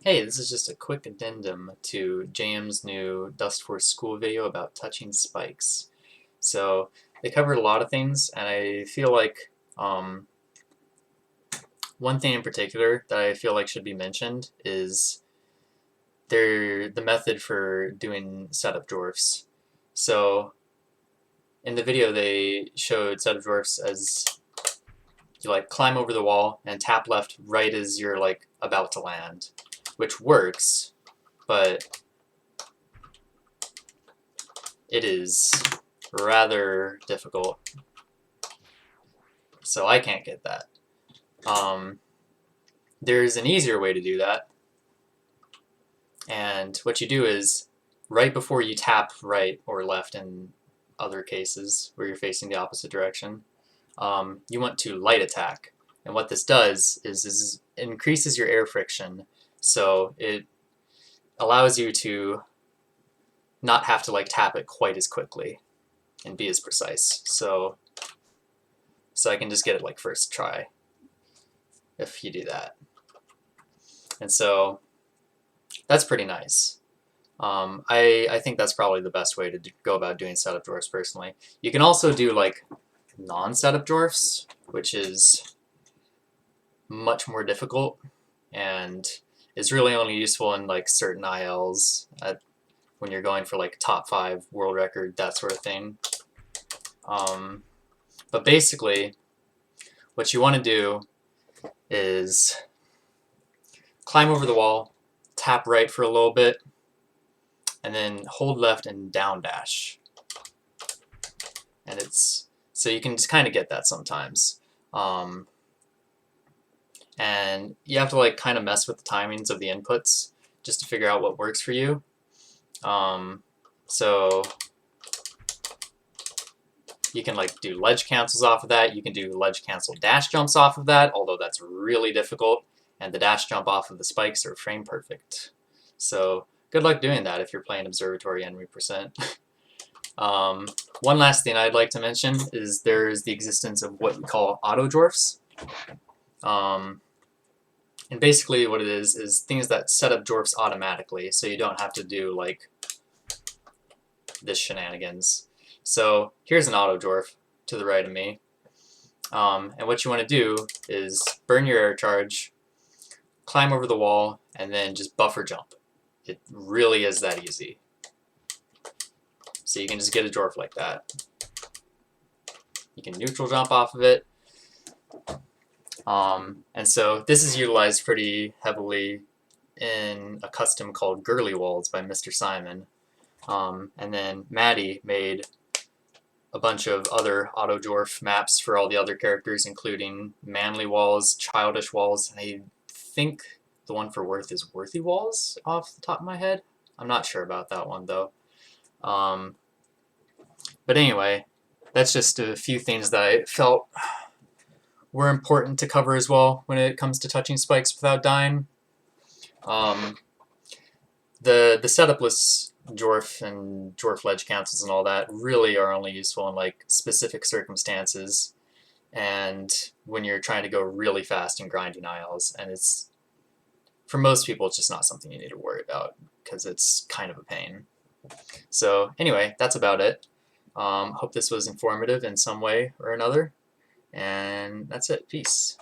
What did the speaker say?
Hey, this is just a quick addendum to James' new Dustforce school video about touching spikes. So they covered a lot of things, and I feel like one thing in particular that I feel like should be mentioned is the method for doing setup jorfs. So in the video they showed setup jorfs as you like climb over the wall and tap left right as you're like about to land, which works, but it is rather difficult, so I can't get that. There's an easier way to do that, and what you do is right before you tap right or left in other cases where you're facing the opposite direction, you want to light attack. And what this does is increases your air friction, so it allows you to not have to like tap it quite as quickly and be as precise. So I can just get it like first try if you do that. And so that's pretty nice. I think that's probably the best way to go about doing setup dwarfs personally. You can also do like non-setup dwarfs, which is much more difficult and is really only useful in like certain ILs when you're going for like top 5 world record, that sort of thing. But basically, what you want to do is climb over the wall, tap right for a little bit, and then hold left and down dash. And it's so you can just kind of get that sometimes. And you have to like kind of mess with the timings of the inputs just to figure out what works for you. So you can like do ledge cancels off of that. You can do ledge cancel dash jumps off of that, although that's really difficult. And the dash jump off of the spikes are frame perfect. So good luck doing that if you're playing Observatory Enemy Percent. One last thing I'd like to mention is there's the existence of what we call auto jorfs. And basically what it is things that set up jorfs automatically, so you don't have to do like this shenanigans. So here's an auto jorf to the right of me. And what you want to do is burn your air charge, climb over the wall, and then just buffer jump. It really is that easy. So you can just get a jorf like that. You can neutral jump off of it. And so this is utilized pretty heavily in a custom called Girly Walls by Mr. Simon. And then Maddie made a bunch of other auto jorf maps for all the other characters, including Manly Walls, Childish Walls, and I think the one for Worth is Worthy Walls off the top of my head. I'm not sure about that one though. But anyway, that's just a few things that I felt were important to cover as well when it comes to touching spikes without dying. The setupless jorf and jorf ledge cancels and all that really are only useful in like specific circumstances and when you're trying to go really fast and grinding ILs, and it's for most people it's just not something you need to worry about because it's kind of a pain. So anyway, that's about it. Hope this was informative in some way or another, and that's it. Peace.